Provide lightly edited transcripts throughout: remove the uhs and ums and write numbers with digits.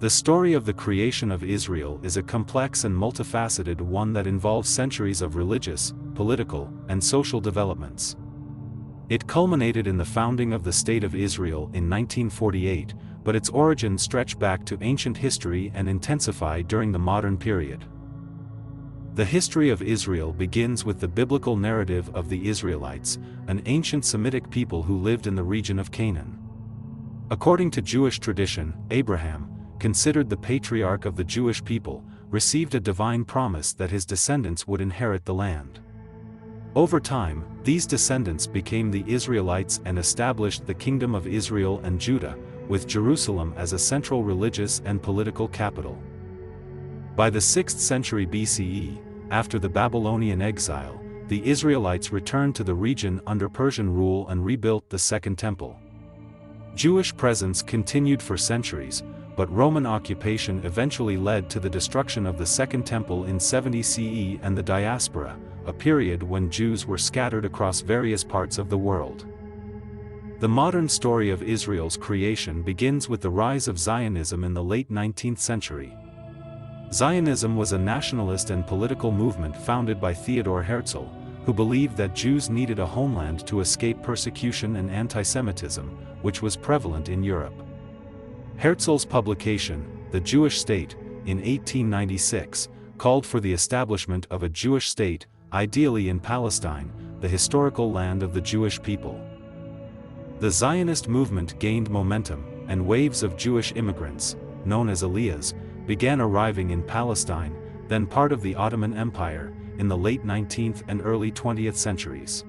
The story of the creation of Israel is a complex and multifaceted one that involves centuries of religious, political, and social developments. It culminated in the founding of the State of Israel in 1948, but its origins stretch back to ancient history and intensify during the modern period. The history of Israel begins with the biblical narrative of the Israelites, an ancient Semitic people who lived in the region of Canaan. According to Jewish tradition, Abraham, considered the patriarch of the Jewish people, received a divine promise that his descendants would inherit the land. Over time, these descendants became the Israelites and established the Kingdom of Israel and Judah, with Jerusalem as a central religious and political capital. By the 6th century BCE, after the Babylonian exile, the Israelites returned to the region under Persian rule and rebuilt the Second Temple. Jewish presence continued for centuries, but Roman occupation eventually led to the destruction of the Second Temple in 70 CE and the diaspora, a period when Jews were scattered across various parts of the world. The modern story of Israel's creation begins with the rise of Zionism in the late 19th century. Zionism was a nationalist and political movement founded by Theodor Herzl, who believed that Jews needed a homeland to escape persecution and anti-Semitism, which was prevalent in Europe. Herzl's publication, The Jewish State, in 1896, called for the establishment of a Jewish state, ideally in Palestine, the historical land of the Jewish people. The Zionist movement gained momentum, and waves of Jewish immigrants, known as aliyahs, began arriving in Palestine, then part of the Ottoman Empire, in the late 19th and early 20th centuries.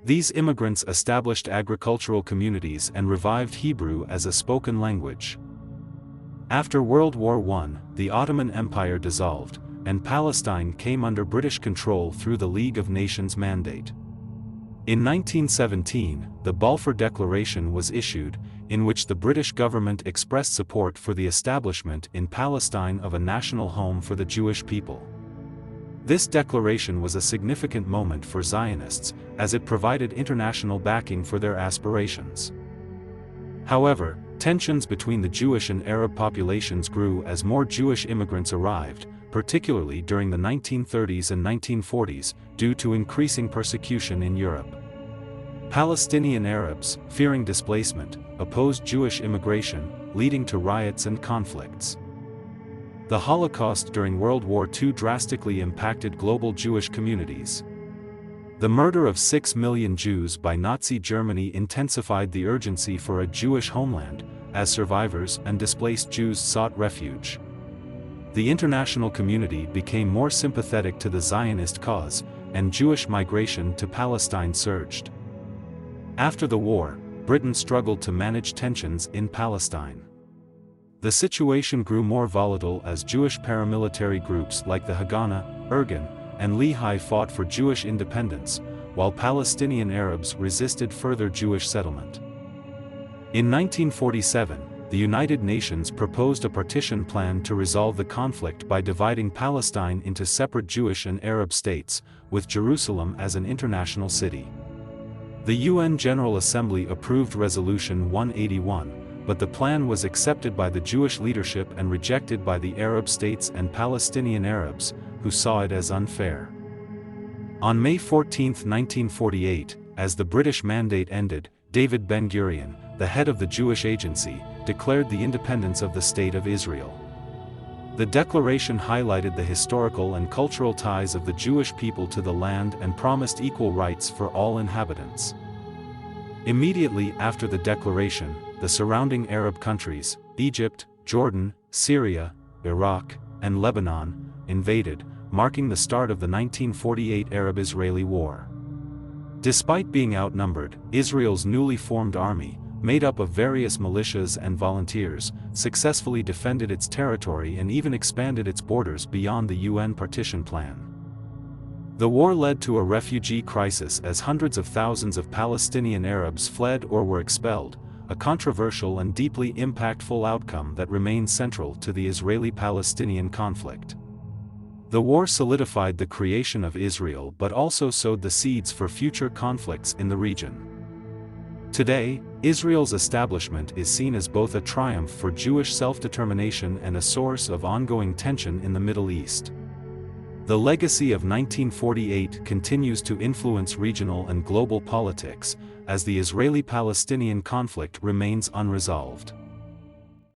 These immigrants established agricultural communities and revived Hebrew as a spoken language. After World War I, the Ottoman Empire dissolved, and Palestine came under British control through the League of Nations mandate. In 1917, the Balfour Declaration was issued, in which the British government expressed support for the establishment in Palestine of a national home for the Jewish people. This declaration was a significant moment for Zionists, as it provided international backing for their aspirations. However, tensions between the Jewish and Arab populations grew as more Jewish immigrants arrived, particularly during the 1930s and 1940s, due to increasing persecution in Europe. Palestinian Arabs, fearing displacement, opposed Jewish immigration, leading to riots and conflicts. The Holocaust during World War II drastically impacted global Jewish communities. The murder of 6 million Jews by Nazi Germany intensified the urgency for a Jewish homeland, as survivors and displaced Jews sought refuge. The international community became more sympathetic to the Zionist cause, and Jewish migration to Palestine surged. After the war, Britain struggled to manage tensions in Palestine. The situation grew more volatile as Jewish paramilitary groups like the Haganah, Irgun, and Lehi fought for Jewish independence, while Palestinian Arabs resisted further Jewish settlement. In 1947, the United Nations proposed a partition plan to resolve the conflict by dividing Palestine into separate Jewish and Arab states, with Jerusalem as an international city. The UN General Assembly approved Resolution 181, but the plan was accepted by the Jewish leadership and rejected by the Arab states and Palestinian Arabs, who saw it as unfair. On May 14, 1948, as the British mandate ended, David Ben-Gurion, the head of the Jewish Agency, declared the independence of the State of Israel. The declaration highlighted the historical and cultural ties of the Jewish people to the land and promised equal rights for all inhabitants. Immediately after the declaration, the surrounding Arab countries, Egypt, Jordan, Syria, Iraq, and Lebanon, invaded, marking the start of the 1948 Arab-Israeli War. Despite being outnumbered, Israel's newly formed army, made up of various militias and volunteers, successfully defended its territory and even expanded its borders beyond the UN partition plan. The war led to a refugee crisis as hundreds of thousands of Palestinian Arabs fled or were expelled, a controversial and deeply impactful outcome that remains central to the Israeli-Palestinian conflict. The war solidified the creation of Israel but also sowed the seeds for future conflicts in the region. Today, Israel's establishment is seen as both a triumph for Jewish self-determination and a source of ongoing tension in the Middle East. The legacy of 1948 continues to influence regional and global politics, as the Israeli-Palestinian conflict remains unresolved.